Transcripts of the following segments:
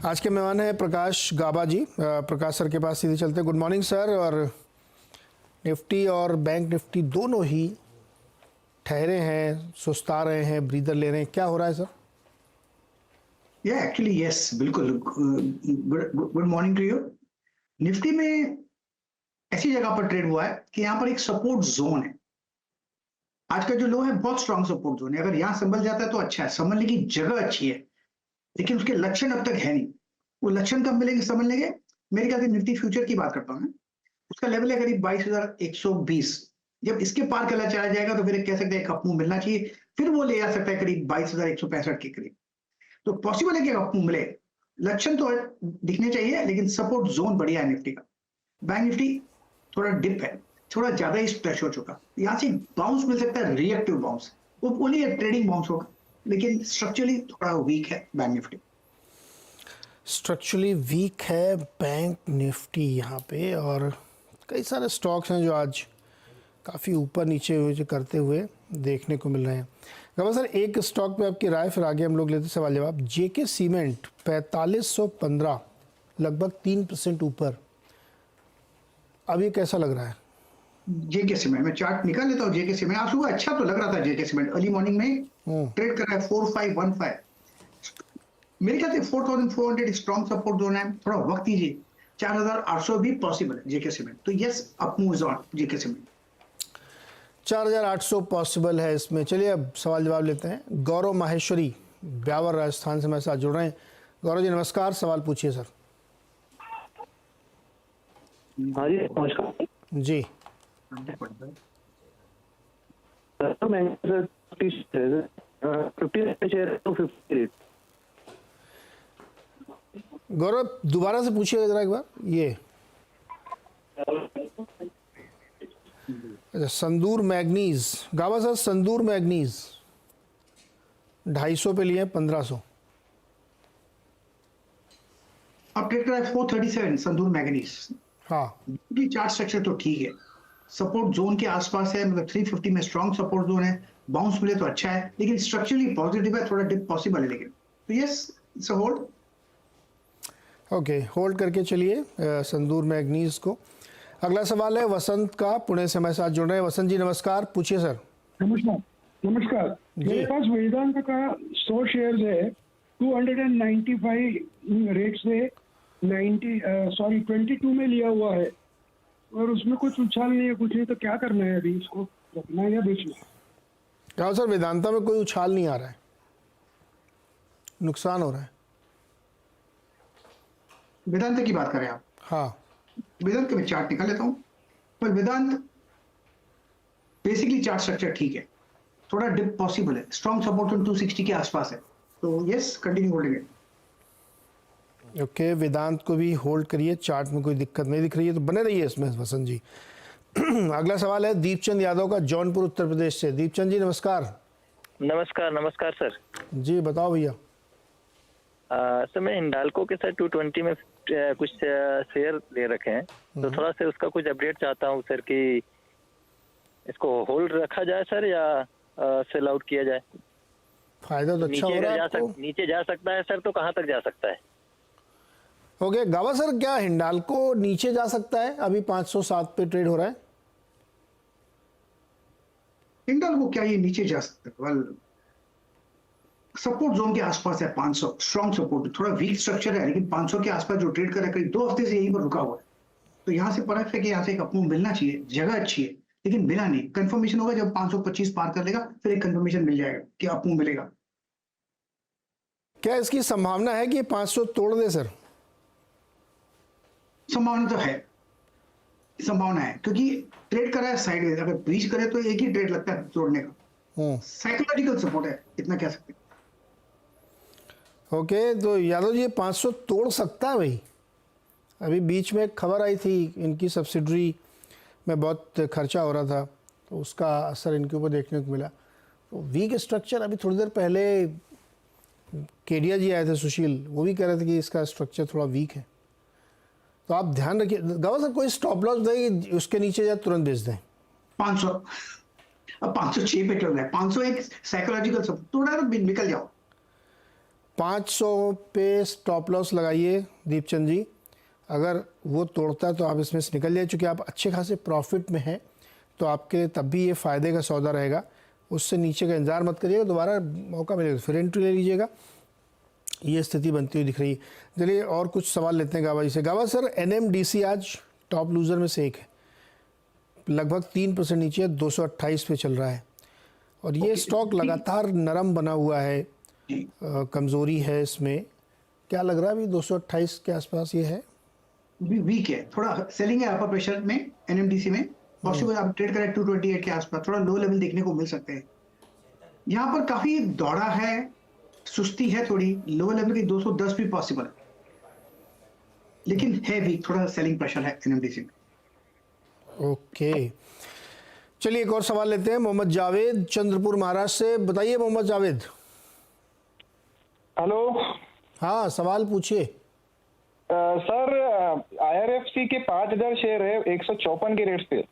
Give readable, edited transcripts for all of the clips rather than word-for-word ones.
आज के मेहमान हैं प्रकाश गाबा जी। प्रकाश सर के पास सीधे चलते हैं। Good morning sir. और निफ्टी और बैंक निफ्टी दोनों ही ठहरे हैं, सुस्ता रहे हैं, ब्रीदर ले रहे हैं, क्या हो रहा है सर? एक्चुअली यस, बिल्कुल। Good morning to you. Nifty में ऐसी जगह पर ट्रेड हुआ है कि यहाँ पर एक सपोर्ट जोन है। आज का जो लो है बहुत स्ट्रॉन्ग सपोर्ट जोन है। अगर यहाँ संभल जाता है तो अच्छा है, संभलने की जगह अच्छी है, लेकिन उसके लक्षण अब तक है नहीं। वो लक्षण कब मिलेंगे, समझ लेंगे। मेरे ख्याल से निफ्टी फ्यूचर की बात करता हूँ मैं, उसका लेवल है करीब 22,120। जब इसके पार चला जाएगा तो फिर कह सकते हैं एक अपमूव मिलना चाहिए, फिर वो ले आ सकता है करीब 22,165 के करीब। तो पॉसिबल है कि अपमूव मिले। लक्षण तो दिखने चाहिए, लेकिन सपोर्ट जोन बढ़िया है निफ्टी का। बैंक निफ्टी थोड़ा डिप है, थोड़ा ज्यादा ही स्ट्रेच हो चुका। यहाँ से बाउंस मिल सकता है, रिएक्टिव बाउंस। वो ओनली ट्रेडिंग बाउंस होगा, लेकिन स्ट्रक्चरली थोड़ा वीक है बैंक निफ्टी। स्ट्रक्चरली वीक है बैंक निफ्टी यहाँ पे, और कई सारे स्टॉक्स हैं जो आज काफ़ी ऊपर नीचे करते हुए देखने को मिल रहे हैं। गाबा सर, एक स्टॉक पे आपकी राय, फिर आगे हम लोग लेते सवाल जवाब। जेके सीमेंट 4515, लगभग 3% ऊपर। अब ये कैसा लग रहा है? जेके सीमेंट में चार्ट निकाल लेता हूँ। जेके सीमेंट आज सुबह अच्छा तो लग रहा था। जेके सीमेंट अर्ली मॉर्निंग में ट्रेड कर रहा है 4515। मेरे ख्याल से 4400 स्ट्रॉन्ग सपोर्ट जोन है। थोड़ा वक्त दीजिए, 4800 भी पॉसिबल है जेके सीमेंट। तो yes, up moves on JK cement. 4800 possible है इसमें। चलिए अब सवाल जवाब लेते हैं। गौरव माहेश्वरी ब्यावर राजस्थान से मेरे साथ जुड़ रहे हैं। गौरव जी नमस्कार, सवाल पूछिए सर। हाँ जी नमस्कार जी। सर, मैं 50 शेयर तो 50 गौरव दोबारा से पूछिएगा जरा एक बार। ये अच्छा, संदूर मैग्नीज। गावा सर, संदूर मैग्नीज 250 पे लिए 1500। अब ट्रेड कर रहा है 437 संदूर मैग्नीज। हाँ, चार्ट स्ट्रक्चर तो ठीक है, सपोर्ट जोन के आसपास है, मतलब 350 में स्ट्रॉन्ग सपोर्ट जोन है। बाउंस मिले तो अच्छा है, लेकिन स्ट्रक्चरली पॉजिटिव है, थोड़ा डिप पॉसिबल है, लेकिन तो yes it's a hold. Okay, hold करके चलिए संदूर मैग्नीज को। अगला सवाल है वसंत का, पुणे से हमारे साथ जुड़ रहे हैं। वसंत जी नमस्कार, पूछिए सर। नमस्कार। नमस्कार, मेरे पास वेदांत का 100 शेयर्स है। 295 रेट से 22 में लिया हुआ है, और उसमें कुछ उछाल नहीं है, कुछ नहीं। तो क्या करना है अभी, इसको रखना है या बेचना? क्या सर, वेदांता में कोई उछाल नहीं आ रहा है, नुकसान हो रहा है। वेदांत की बात करें आप? हाँ, वेदांत का मैं चार्ट निकाल लेता हूं। पर वेदांत बेसिकली चार्ट स्ट्रक्चर ठीक है, थोड़ा डिप पॉसिबल है। स्ट्रॉन्ग सपोर्ट 260 के आसपास है, तो यस कंटिन्यू होल्डिंग है। ओके, वेदांत को भी होल्ड करिए। चार्ट में कोई दिक्कत नहीं दिख रही है तो बने रहिए इसमें वसंत जी। अगला सवाल है दीपचंद यादव का, जौनपुर उत्तर प्रदेश से। दीपचंद जी नमस्कार। नमस्कार। नमस्कार सर। जी बताओ भैया। सर मैं हिंडाल्को के साथ 220 में कुछ शेयर ले रखे हैं, तो थोड़ा सा उसका कुछ अपडेट चाहता हूँ सर, कि इसको होल्ड रखा जाए सर या सेल आउट किया जाए। फायदा तो अच्छा हो रहा है आपको। नीचे जा सकता है सर, तो कहाँ तक जा सकता है? ओके गावा सर, क्या हिंडाल्को नीचे जा सकता है? अभी 507 पे ट्रेड हो रहा है। हिंडाल्को क्या ये नीचे जा सकता है? वेल, सपोर्ट जोन के आसपास है 500, स्ट्रॉन्ग सपोर्ट। थोड़ा वीक स्ट्रक्चर है, लेकिन 500 के आसपास जो ट्रेड कर रहा है करीब 2 हफ्ते से यहीं पर रुका हुआ है। तो यहाँ से परख है कि यहाँ से एक अपमूव मिलना चाहिए, जगह अच्छी है, लेकिन मिला नहीं। कंफर्मेशन होगा जब 525 पार कर लेगा, फिर एक कंफर्मेशन मिल जाएगा कि अपमूव मिलेगा। क्या इसकी संभावना है कि 500 तोड़ दे सर? संभावना तो है, संभावना है, क्योंकि ट्रेड कर रहा है साइडवेज। अगर ब्रीच करे तो एक ही ट्रेड लगता है तोड़ने का। साइकोलॉजिकल सपोर्ट है, इतना कह सकते हैं। ओके, तो यादव जी 500 तोड़ सकता है भाई। अभी बीच में एक खबर आई थी, इनकी सब्सिडरी में बहुत खर्चा हो रहा था, तो उसका असर इनके ऊपर देखने को मिला। तो वीक स्ट्रक्चर, अभी थोड़ी देर पहले केडिया जी आए थे, सुशील, वो भी कह रहे थे कि इसका स्ट्रक्चर थोड़ा वीक है। तो आप ध्यान रखिए। गवा सर, कोई स्टॉप लॉस दें, उसके नीचे या तुरंत बेच दें? 500, अब 506 पे चल रहा है। 500 एक साइकोलॉजिकल सपोर्ट, थोड़ा निकल जाओ। 500 पे स्टॉप लॉस लगाइए दीपचंद जी। अगर वो तोड़ता है तो आप इसमें से निकल जाइए, चूँकि आप अच्छे खासे प्रॉफिट में हैं तो आपके लिए तब भी ये फ़ायदे का सौदा रहेगा। उससे नीचे का इंतजार मत करिएगा, दोबारा मौका मिलेगा फिर एंट्री ले लीजिएगा। ये स्थिति बनती हुई दिख रही है। चलिए और कुछ सवाल लेते हैं गावा जी से। गावा सर, NMDC आज टॉप लूज़र में से एक है, लगभग 3% नीचे है, 228 पे चल रहा है और ये स्टॉक लगातार नरम बना हुआ है, कमज़ोरी है इसमें। क्या लग रहा है अभी 228 के आसपास ये है? वीक है, थोड़ा सेलिंग है अपर प्रेशर में एनएमडीसी में। पॉसिबल आप ट्रेड करें 228 के आसपास, थोड़ा लो लेवल देखने को मिल सकते हैं। यहाँ पर काफी दौड़ा है, सुस्ती है थोड़ी, लो लेवल की 210 भी पॉसिबल है, लेकिन है वीक, थोड़ा सेलिंग प्रेशर है एनएमडीसी में। ओके, चलिए एक और सवाल लेते हैं। मोहम्मद जावेद चंद्रपुर महाराष्ट्र से। बताइए मोहम्मद जावेद। हेलो हाँ, सवाल पूछिए। सर, IRFC के 5000 शेयर है 154 के रेट पे।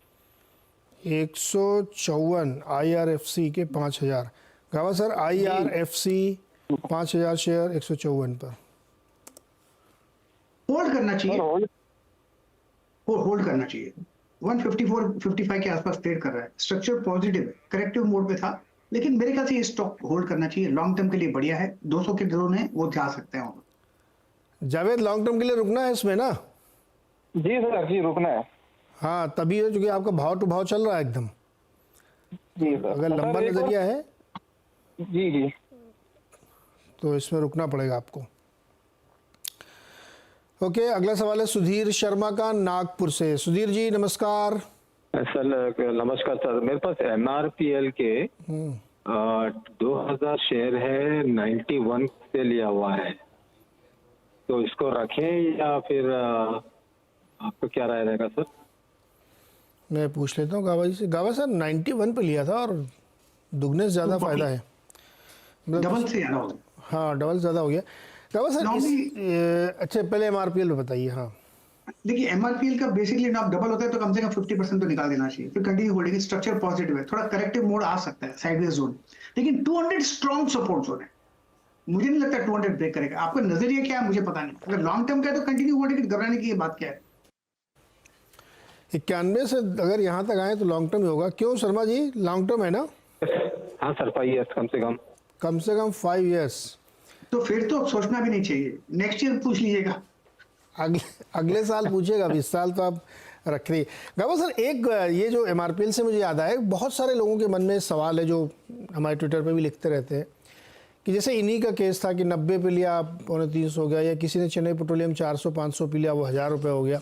154 IRFC के 5000। गावा सर, IRFC 5000 शेयर 154 पर होल्ड करना चाहिए, होल्ड करना चाहिए। 154-55 के आसपास ट्रेड कर रहा है, स्ट्रक्चर पॉजिटिव है, करेक्टिव मोड पे था, लेकिन मेरे ख्याल से ये स्टॉक होल्ड करना चाहिए, लॉन्ग टर्म के लिए बढ़िया है। 200 के जोन है वो जा सकते हैं। जावेद, लॉन्ग टर्म के लिए रुकना है इसमें ना? जी सर, जी रुकना है। हाँ, तभी है क्योंकि आपका भाव टू भाव चल रहा है एकदम। जी सर, अगर लंबा सर, नजरिया है जी जी तो इसमें रुकना पड़ेगा आपको। ओके, अगला सवाल है सुधीर शर्मा का नागपुर से। सुधीर जी नमस्कार। सर नमस्कार सर, मेरे पास MRPL के 2000 शेयर है, 91 से लिया हुआ है, तो इसको रखें या फिर आपको क्या राय रहेगा सर? मैं पूछ लेता हूँ गावा जी से। गावा सर, 91 पे लिया था और दुगने से ज़्यादा फायदा है, डबल से ज्यादा हो गया। हाँ, डबल ज़्यादा हो गया। गावा सर अच्छा, पहले MRPL पे बताइए। हाँ देखिए, एमआरपीएल का बेसिकली ना डबल होता है तो कम से कम 50% तो निकाल देना चाहिए, फिर कंटिन्यू होल्डिंग। स्ट्रक्चर पॉजिटिव है, थोड़ा करेक्टिव मोड आ सकता है, साइडवेज जोन, लेकिन 200 स्ट्रॉन्ग सपोर्ट जोन है। मुझे नहीं लगता 200 ब्रेक करेगा। आपका नजरिया क्या है मुझे पता नहीं। अगर लॉन्ग टर्म का है तो कंटिन्यू होल्डिंग, घबराने की ये बात क्या है। 91 से अगर यहाँ तक आए तो लॉन्ग टर्म ही होगा। क्यों शर्मा जी, लॉन्ग टर्म है ना? हाँ सर, 5 ईयर्स कम से कम 5 ईयर्स। तो फिर तो सोचना भी नहीं चाहिए, नेक्स्ट ईयर पूछ लीजिएगा। अगले साल पूछेगा, 20 साल तो आप रख रही। गावा सर, एक ये जो MRPL से मुझे याद आया, बहुत सारे लोगों के मन में सवाल है जो हमारे ट्विटर पे भी लिखते रहते हैं कि जैसे इन्हीं का केस था कि 90 पे लिया 350 हो गया, या किसी ने चेन्नई पेट्रोलियम 400-500 पे लिया, वो 1000 रुपये हो गया।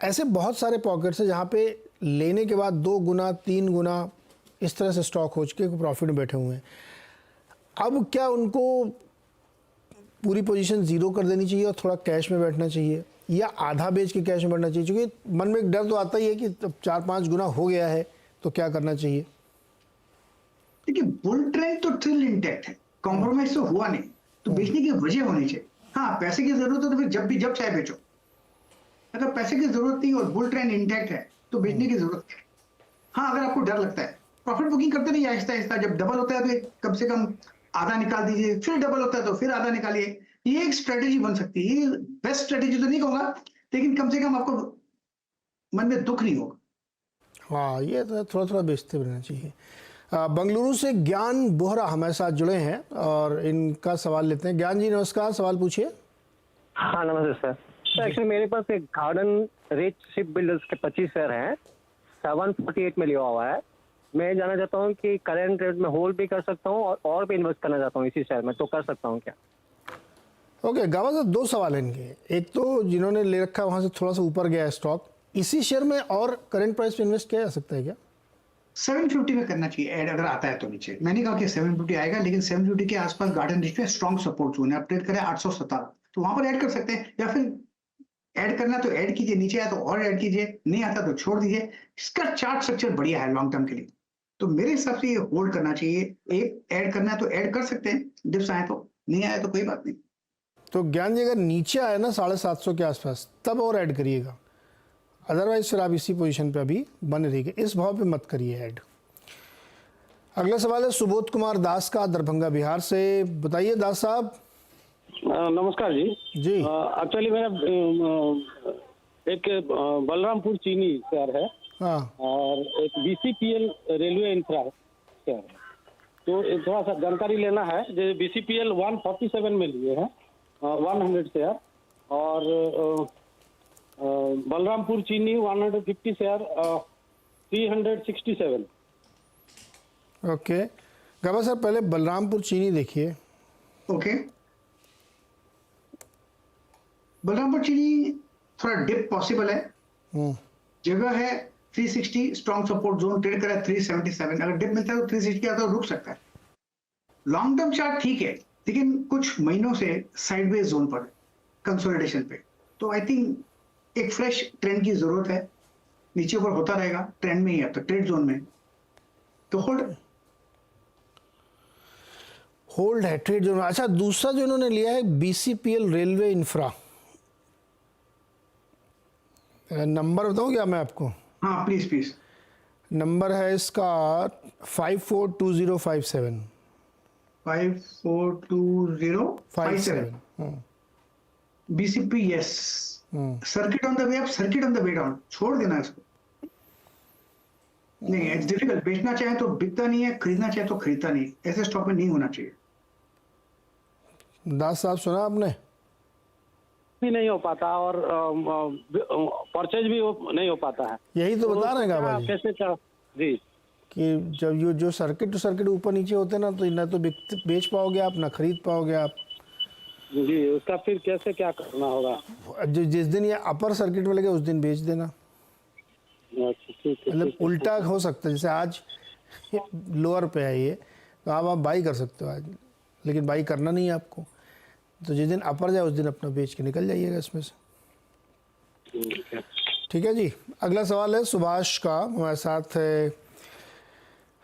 ऐसे बहुत सारे पॉकेट्स हैं जहाँ पे लेने के बाद 2 गुना 3 गुना इस तरह से स्टॉक हो चुके प्रॉफिट में बैठे हुए हैं। अब क्या उनको पूरी पोजीशन ज़ीरो कर देनी चाहिए और थोड़ा कैश में बैठना चाहिए, या आधा बेच के कैश में बैठना चाहिए? क्योंकि मन में एक डर तो आता ही है कि 4-5 गुना हो गया है तो क्या करना चाहिए। देखिए, बुल ट्रेंड तो स्टिल इंटैक्ट है, कॉम्प्रोमाइज तो हुआ नहीं, तो बेचने की वजह होनी चाहिए। हाँ, पैसे की जरूरत है तो फिर जब चाहे बेचो। अगर पैसे की जरूरत नहीं और बुल ट्रेंड इंटैक्ट है तो बेचने की जरूरत है। हाँ, अगर आपको डर लगता है, प्रॉफिट बुकिंग करते रहिए आहिस्ता आहिस्ता। जब डबल होता है तो कम से कम आधा निकाल दीजिए, फिर डबल होता है तो फिर आधा निकालिए। ये एक स्ट्रेटेजी बन सकती है। ये बेस्ट स्ट्रेटेजी तो नहीं कहूंगा, लेकिन कम से कम आपको मन में दुख नहीं होगा। हाँ, ये तो थोड़ा थोड़ा बेचते रहना चाहिए। बंगलुरु से ज्ञान बोहरा हमारे साथ जुड़े हैं और इनका सवाल लेते हैं। ज्ञान जी नमस्कार, सवाल पूछिए। हाँ नमस्ते सर। एक्चुअली मेरे पास एक गार्डन रिच शिप बिल्डर्स के 25 शेयर हैं, 748 में लिया हुआ है। मैं जानना चाहता हूँ कि करंट रेट में होल्ड भी कर सकता हूँ और भी इन्वेस्ट करना चाहता हूँ इसी शेयर में, तो कर सकता हूँ क्या? ओके गावा साहब, 2 सवाल हैं इनके। एक तो जिन्होंने ले रखा है वहाँ से थोड़ा सा ऊपर गया है स्टॉक, इसी शेयर में और करंट प्राइस पे इन्वेस्ट किया जा सकता है क्या? 750 में करना चाहिए ऐड, अगर आता है तो नीचे। मैंने कहा कि 750 आएगा, लेकिन 750 के आसपास गार्डन रिच में स्ट्रॉन्ग सपोर्ट जोन है। आप ट्रेड करें 817, तो वहां पर ऐड कर सकते हैं, या फिर ऐड करना तो ऐड कीजिए, नीचे आया तो और ऐड कीजिए, नहीं आता तो छोड़ दीजिए। इसका चार्ट स्ट्रक्चर बढ़िया है लॉन्ग टर्म के लिए, तो मेरे हिसाब से ये होल्ड करना चाहिए। एक ऐड करना है तो ऐड कर सकते हैं, डिप्स आए तो, नहीं आए तो कोई बात नहीं। तो ज्ञान जी, अगर नीचे आए ना 750 के आसपास, तब और ऐड करिएगा, अदरवाइज फिर आप इसी पोजीशन पे अभी बने रहिए, इस भाव पे मत करिए ऐड। अगला सवाल है सुबोध कुमार दास का, दरभंगा बिहार से। बताइए दास साहब। नमस्कार जी। जी एक्चुअली मेरा एक बलरामपुर चीनी शेयर है हाँ और एक BCPL रेलवे इंफ्रा शेयर है, तो थोड़ा सा जानकारी लेना है। जो BCPL 147 में लिए हैं 100 शेयर, और बलरामपुर चीनी 150 शेयर 367। ओके गाबा सर, पहले बलरामपुर चीनी देखिए। ओके, बलरामपुर चीनी थोड़ा डिप पॉसिबल है, जगह है 360, स्ट्रॉन्ग सपोर्ट जोन ट्रेड करा है 377। अगर डिप मिलता है तो 360 के तो रुक सकता है। लॉन्ग टर्म चार्ट ठीक है, लेकिन कुछ महीनों से साइडवेज जोन पर कंसोलिडेशन पे, तो आई थिंक एक फ्रेश ट्रेंड की जरूरत है। नीचे ऊपर होता रहेगा, ट्रेंड में ही है, तो ट्रेड जोन में तो होल्ड है ट्रेड जोन। अच्छा, दूसरा जो इन्होंने लिया है BCPL रेलवे इंफ्रा, नंबर बताऊं क्या मैं आपको? हाँ प्लीज प्लीज। नंबर है इसका 542057। 542057 BCP, yes. Circuit on the way up, circuit on the way down, छोड़ देना इसको। नहीं, इट्स डिफिकल्ट। बेचना चाहे तो बिकता नहीं है, खरीदना चाहे तो खरीदता नहीं, ऐसे स्टॉक में नहीं होना चाहिए। दास साहब सुना आपने? भी नहीं हो पाता और परचेज भी नहीं हो पाता है। यही तो बता रहे हैं गाबा जी, कैसे क्या जी, कि जब ये जो सर्किट टू सर्किट ऊपर नीचे होते हैं ना, तो ना तो बेच पाओगे आप, ना खरीद पाओगे आप जी। उसका फिर कैसे क्या करना होगा? जिस दिन ये अपर सर्किट में लगे उस दिन बेच देना। अच्छा ठीक है। मतलब उल्टा हो सकता है, जैसे आज लोअर पे है ये, तो आप बाई कर सकते हो आज, लेकिन बाई करना नहीं है आपको। तो जिस दिन अपर जाए उस दिन अपना बेच के निकल जाइएगा इसमें से। ठीक है जी। अगला सवाल है सुभाष का, हमारे साथ है,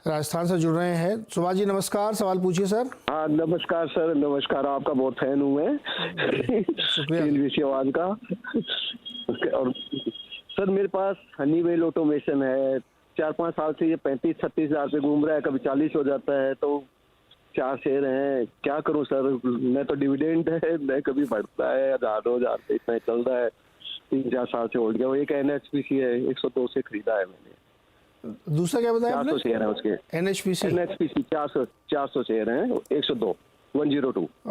राजस्थान से जुड़ रहे हैं। सुभाष जी नमस्कार, सवाल पूछिए सर। हाँ नमस्कार सर, नमस्कार। आपका बहुत फैन हूँ मैं, शुक्रिया आवाज का। और सर मेरे पास हनीवेल ऑटोमेशन है, 4-5 साल से ये 35-36 हज़ार पे घूम रहा है, कभी 40 हो जाता है, तो 4 शेयर हैं, क्या करूं सर? मैं तो डिविडेंड है, मैं कभी बढ़ता है 1000-2000 पे इतना चल रहा है, 3-4 साल से होल्ड किया। वो एक NHPC है, 102 से खरीदा है मैंने। दूसरा क्या बताया आपने? 400 शेयर है उसके। NHPC 400 शेयर हैं, 102।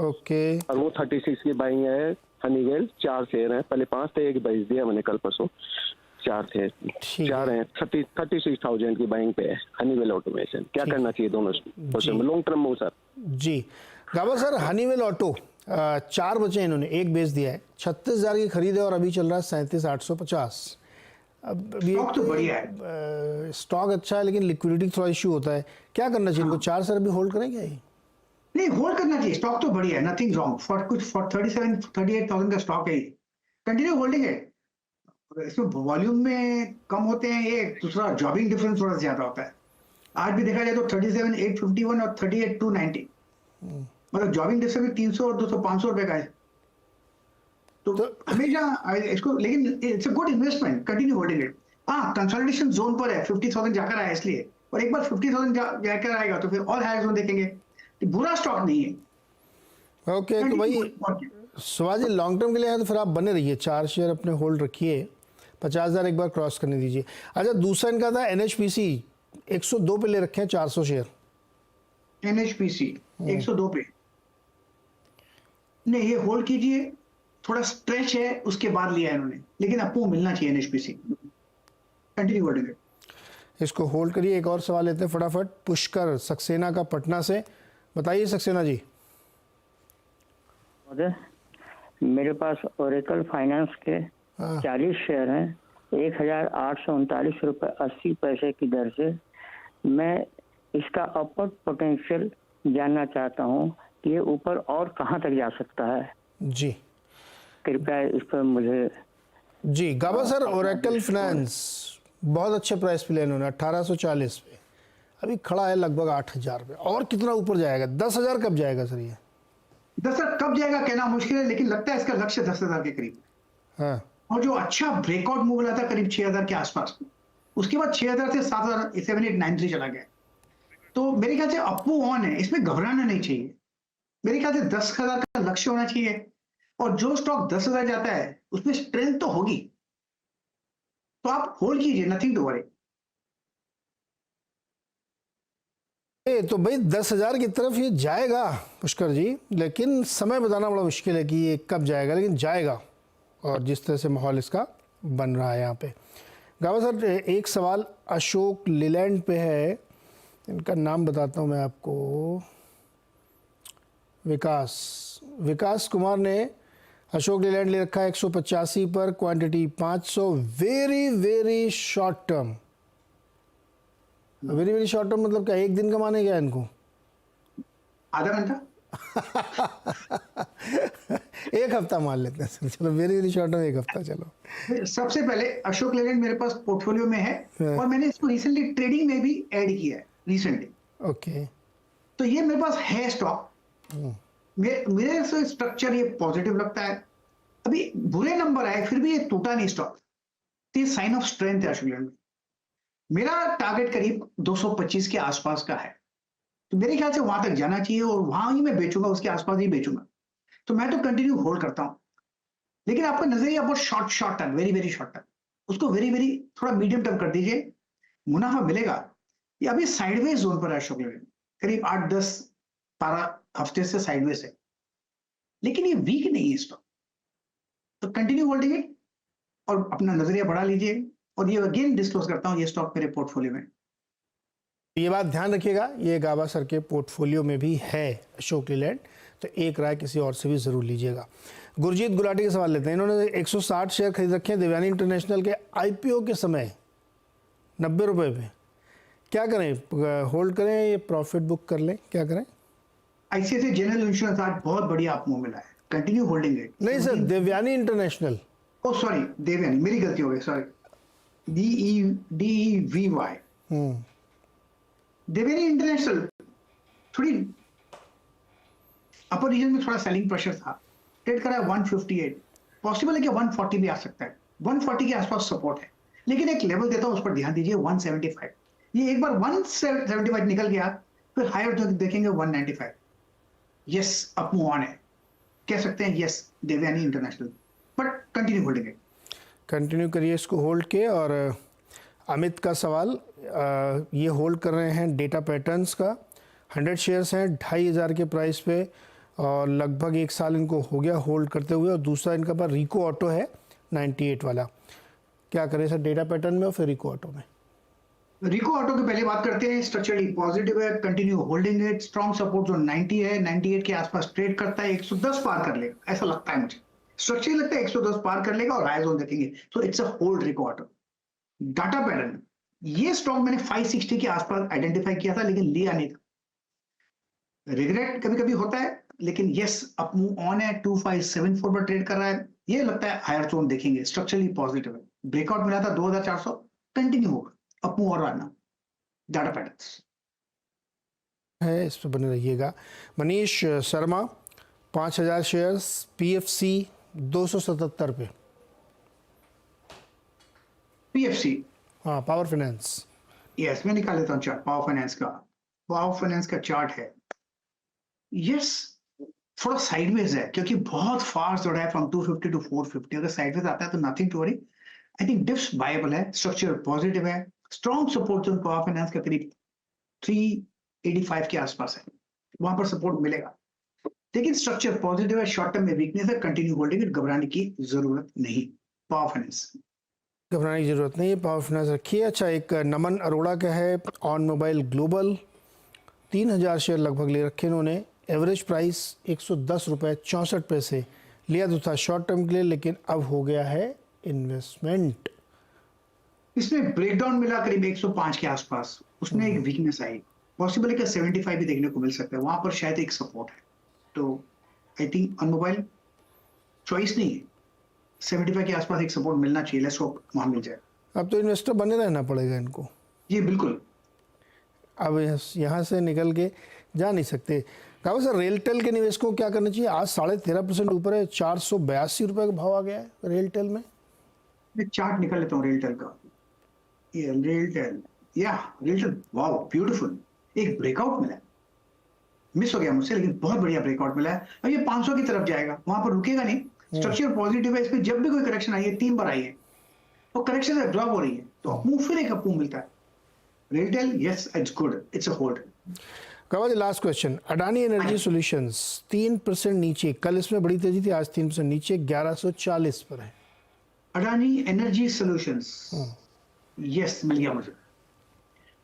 ओके। और वो 36 की बाइंग है। हनीवेल 4 शेयर हैं, पहले 5 थे, एक बेच दिया मैंने कल परसों। 4 थे, 4 हैं, 36,000 की बाइंग पे है हनीवेल ऑटोमेशन। क्या करना चाहिए दोनों में लॉन्ग टर्म में सर? जी गाबा सर, हनीवेल ऑटो 4 बचे इन्होंने, एक बेच दिया है, 36,000 की खरीद है और अभी चल रहा है 37,850। अब स्टॉक तो बढ़िया है, स्टॉक अच्छा है, लेकिन लिक्विडिटी थोड़ा इशू होता है। क्या करना चाहिए इनको? 4 सर अभी होल्ड करें क्या ये? नहीं, होल्ड करना चाहिए। स्टॉक तो बढ़िया है, नथिंग रॉन्ग। फॉर 37-38,000 का स्टॉक है, कंटिन्यू होल्डिंग है। इसमें वॉल्यूम में कम होते हैं, ये दूसरा जॉबिंग डिफरेंस थोड़ा ज्यादा होता है। आज भी देखा जाए तो 37,851 और 38,290, मतलब जॉबिंग डिफरेंस भी 300 और 200-500 रुपए का है। तो हमेशा इसको, लेकिन it's a good investment, continue holding it. हाँ, कंसोलिडेशन जोन पर है, 50,000 जाकर आया इसलिए, और एक बार 50,000 जाकर आएगा तो फिर और हायर जोन देखेंगे। तो बुरा स्टॉक नहीं है। ओके, तो भाई सुभाष जी लॉन्ग टर्म के लिए है तो फिर आप बने रहिए, 4 शेयर अपने होल्ड रखिए, 50,000 एक बार क्रॉस करने दीजिए। अच्छा, दूसरा इनका था NHPC, 102 पे ले रखे हैं 400 शेयर। NHPC 102 पे नहीं, ये होल्ड कीजिए, थोड़ा स्ट्रेच है, उसके बाद लिया है इन्होंने, लेकिन आपको मिलना चाहिए NHPC, कंटिन्यू होल्डिंग इट। इसको होल्ड करिए। एक और सवाल लेते हैं फटाफट, पुष्कर सक्सेना का पटना से। बताइए सक्सेना जी। मेरे पास ओरेकल फाइनेंस के 40 शेयर हैं, 1,839 रुपये 80 पैसे की दर से। मैं इसका अपर पोटेंशियल जानना चाहता हूँ कि ये ऊपर और कहाँ तक जा सकता है। जी कृपया इस पर मुझे। जी गाबा सर, ओरेकल फाइनेंस बहुत अच्छे प्राइस पे लिया इन्होंने, 1840 पे, अभी खड़ा है लगभग 8,000 पे। और कितना ऊपर जाएगा? 10,000 कब जाएगा सर ये? 10,000 कब जाएगा कहना मुश्किल है, लेकिन लगता है इसका लक्ष्य 10,000 के करीब। हाँ, और जो अच्छा ब्रेकआउट मूव मिला था करीब 6,000 के आसपास, उसके बाद 6,000 से 7,893 चला गया। तो मेरे ख्याल से अपू ऑन है, इसमें घबराना नहीं चाहिए। मेरे ख्याल से 10,000 का लक्ष्य होना चाहिए, और जो स्टॉक 10,000 जाता है उसमें स्ट्रेंथ तो होगी, तो आप होल्ड कीजिए, नथिंग टू वरी। तो भाई 10,000 की तरफ ये जाएगा पुष्कर जी, लेकिन समय बताना बड़ा मुश्किल है कि ये कब जाएगा, लेकिन जाएगा, और जिस तरह से माहौल इसका बन रहा है यहाँ पे। गावा सर, एक सवाल अशोक लीलैंड पे है, इनका नाम बताता हूँ मैं आपको, विकास कुमार ने अशोक लीलैंड ले रखा है 185 पर, quantity 500, very short term. Very short term मतलब क्या, एक दिन कमाने क्या इनको? आधा घंटा एक हफ्ता मान लेते हैं सर, चलो वेरी शॉर्ट टर्म एक हफ्ता। चलो सबसे पहले अशोक लेलैंड मेरे पास पोर्टफोलियो में है, और मैंने इसको रिसेंटली ट्रेडिंग में भी ऐड किया है रिसेंटली। ओके, तो ये मेरे पास है स्टॉक। मेरे से स्ट्रक्चर ये पॉजिटिव लगता है। अभी बुरे नंबर आए फिर भी ये टूटा नहीं स्टॉक, तो ये साइन ऑफ स्ट्रेंथ है अशोक लेलैंड में। मेरा टारगेट करीब 225 के आसपास का है, तो मेरे ख्याल से वहां तक जाना चाहिए, और वहां ही मैं बेचूंगा, उसके आसपास ही बेचूंगा। तो मैं तो कंटिन्यू होल्ड करता हूं, लेकिन आपका नजरिया बहुत short term, very short term, उसको वेरी थोड़ा मीडियम टर्म कर दीजिए, मुनाफा मिलेगा। ये अभी साइडवेज जोन पर है अशोक लेलैंड, करीब 8-10-12 हफ्ते से साइडवेज है, लेकिन ये वीक नहीं है स्टॉक, तो कंटिन्यू होल्डिंग इट और अपना नजरिया बढ़ा लीजिए। और ये अगेन डिस्क्लोज करता हूं, ये स्टॉक मेरे पोर्टफोलियो में। ये बात ध्यान रखिएगा, ये गाबा सर के पोर्टफोलियो में भी है अशोक लीलैंड, तो एक राय किसी और से भी जरूर लीजिएगा। गुरजीत गुलाटी के सवाल लेते हैं। इन्होंने 160 शेयर खरीद रखे हैं देवयानी इंटरनेशनल के आईपीओ के समय 90 रुपए पे। क्या करें, होल्ड करें, ये प्रॉफिट बुक कर लें, क्या करें? आईसीआईसीआई जनरल इंश्योरेंस आज बहुत बढ़िया आप मुंह मिला है, कंटिन्यू होल्डिंग है। नहीं सर, देवयानी इंटरनेशनल। ओ सॉरी, देवयानी, मेरी गलती हो गई, सॉरी, DEVY। देवयानी इंटरनेशनल थोड़ी अपर रीजन में थोड़ा सेलिंग प्रेशर था, ट्रेड करा है 158, पॉसिबल है कि 140 भी आ सकता है, 140 के आसपास सपोर्ट है, लेकिन एक लेवल देता हूं, उस पर ध्यान दीजिए, 175। ये एक बार 175 निकल गया, फिर हायर जो देखेंगे 195। यस, अप मूव ऑन है, कह सकते हैं yes Devyani International, but continue holding है। कंटिन्यू करिए इसको होल्ड के। और अमित का सवाल, ये होल्ड कर रहे हैं डेटा पैटर्न्स का, 100 शेयर्स हैं 2,500 के प्राइस पे, और लगभग 1 साल इनको हो गया होल्ड करते हुए। और दूसरा इनका पास रिको ऑटो है 98 वाला। क्या करें सर, डेटा पैटर्न में और फिर रिको ऑटो में? रिको ऑटो की पहले बात करते हैं, स्ट्रक्चरली पॉजिटिव है, कंटिन्यू होल्डिंग है, स्ट्रॉन्ग सपोर्ट जो 90 है, 98 के आसपास ट्रेड करता है, 110 पार कर लेगा ऐसा लगता है मुझे, स्ट्रक्चरली लगता है 110 पार कर लेगा और हाई जोन देखेंगे, तो it's a hold Rico Auto. Data pattern, ये स्टॉक मैंने 560 के आसपास आइडेंटिफाई किया था, लेकिन लिया नहीं था, रिग्रेट कभी कभी होता है, लेकिन यस अप मूव ऑन है, 2574 पर ट्रेड कर रहा है, ये लगता है हायर जोन देखेंगे, स्ट्रक्चरली पॉजिटिव है, ब्रेकआउट मिला था 2400, कंटिन्यू होगा अप मूव और रहना, डाटा पैटर्न्स है, इस पर बने रहिएगा। मनीष शर्मा 5000 शेयर्स, PFC 277 पे। PFC, हाँ, पावर फाइनेंस। यस, मैं निकाल लेता हूँ चार्ट पावर फाइनेंस का। पावर फाइनेंस का चार्ट है, यस थोड़ा साइडवेज है, क्योंकि बहुत फास्ट दौड़ा है फ्रॉम 250 टू 450। अगर साइडवेज आता है तो nothing to worry, I think dips buyable है, स्ट्रक्चर पॉजिटिव है, strong support zone power finance का करीब 385 के आसपास है, वहां पर सपोर्ट मिलेगा, लेकिन स्ट्रक्चर पॉजिटिव है, शॉर्ट टर्म में वीकनेस है, कंटिन्यू होल्डिंग, घबराने की जरूरत नहीं। पावर फाइनेंस घबराने की जरूरत नहीं है, पावर फाइनेंस रखिए। अच्छा, एक नमन अरोड़ा का है ऑन मोबाइल ग्लोबल, 3000 शेयर लगभग ले रखे इन्होंने, एवरेज प्राइस 110 रुपये 64 पैसे, लिया तो था शॉर्ट टर्म के लिए, लेकिन अब हो गया है इन्वेस्टमेंट। इसमें ब्रेकडाउन मिला करीब 105 के आसपास, उसमें एक वीकनेस आई, पॉसिबल है कि 75 भी देखने को मिल सकता है, वहां पर शायद एक सपोर्ट है, तो I think on mobile choice नहीं है, 75 के आसपास एक सपोर्ट मिलना चाहिए, लेट्स होप वहां मिल जाए। अब तो इन्वेस्टर बने रहना पड़ेगा इनको। जी बिल्कुल, अब यहाँ से निकल के जा नहीं सकते। कहा सर, रेलटेल के निवेशकों को क्या करना चाहिए? आज 13.5% ऊपर है, 482 रुपये का भाव आ गया है रेलटेल में। मैं चार्ट निकाल लेता हूँ रेलटेल का, ये रेलटेल, या रेलटेल, वाओ ब्यूटीफुल, एक ब्रेकआउट मिला, मिस हो गया मुझसे, लेकिन बहुत बढ़िया ब्रेकआउट मिला है। अब ये 500 की तरफ जाएगा, वहां पर रुकेगा नहीं, स्ट्रक्चर पॉजिटिव है, इस पे जब भी कोई करेक्शन आई है, 3 बार आई है, तो करेक्शन एब्जॉर्ब हो रही है, तो अपमूव फिर एक अपमूव मिलता है। RailTel yes it's good, it's a hold. Gauba ji last question, Adani energy solutions 3% नीचे, कल इसमें बड़ी तेजी थी, आज 3% नीचे 1140 पर है। अडानी एनर्जी सॉल्यूशंस यस मिल गया मुझे,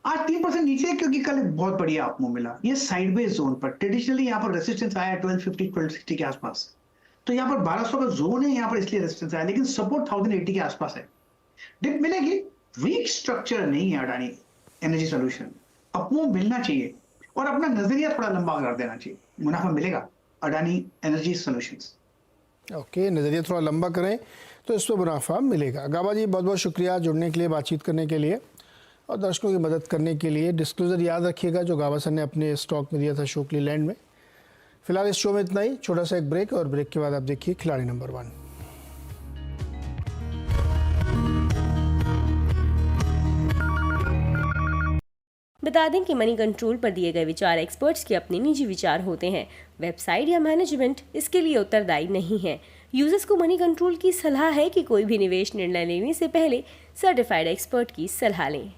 आज 3% नीचे, क्योंकि कल बहुत बढ़िया अपमूव मिला। ये साइडवेज जोन पर, ट्रेडिशनली यहाँ पर रेसिस्टेंस आया 1250 1260 के आसपास, तो यहाँ पर 1200 का जोन है, यहाँ पर इसलिए रेसिस्टेंस आया, लेकिन सपोर्ट 1080 के आसपास है, डिप मिलेगी। वीक स्ट्रक्चर नहीं है अडानी एनर्जी सॉल्यूशन, अपमूव मिलना चाहिए और अपना नजरिया थोड़ा लंबा कर देना चाहिए, मुनाफा मिलेगा अडानी एनर्जी सॉल्यूशंस। ओके, नज़रिया थोड़ा लंबा करें तो इस पर मुनाफा मिलेगा। गौबा जी बहुत बहुत शुक्रिया जुड़ने के लिए, बातचीत करने के लिए और दर्शकों की मदद करने के लिए। डिस्क्लोजर याद रखिएगा जो गौबा सर ने अपने स्टॉक में दिया था शोकली लैंड में। फिलहाल इस शो में इतना ही, छोटा सा एक ब्रेक, और ब्रेक के बाद आप देखिए खिलाड़ी नंबर 1। बता दें कि मनी कंट्रोल पर दिए गए विचार एक्सपर्ट्स के अपने निजी विचार होते हैं। वेबसाइट या मैनेजमेंट इसके लिए उत्तरदायी नहीं है। यूजर्स को मनी कंट्रोल की सलाह है कि कोई भी निवेश निर्णय लेने से पहले सर्टिफाइड एक्सपर्ट की सलाह लें।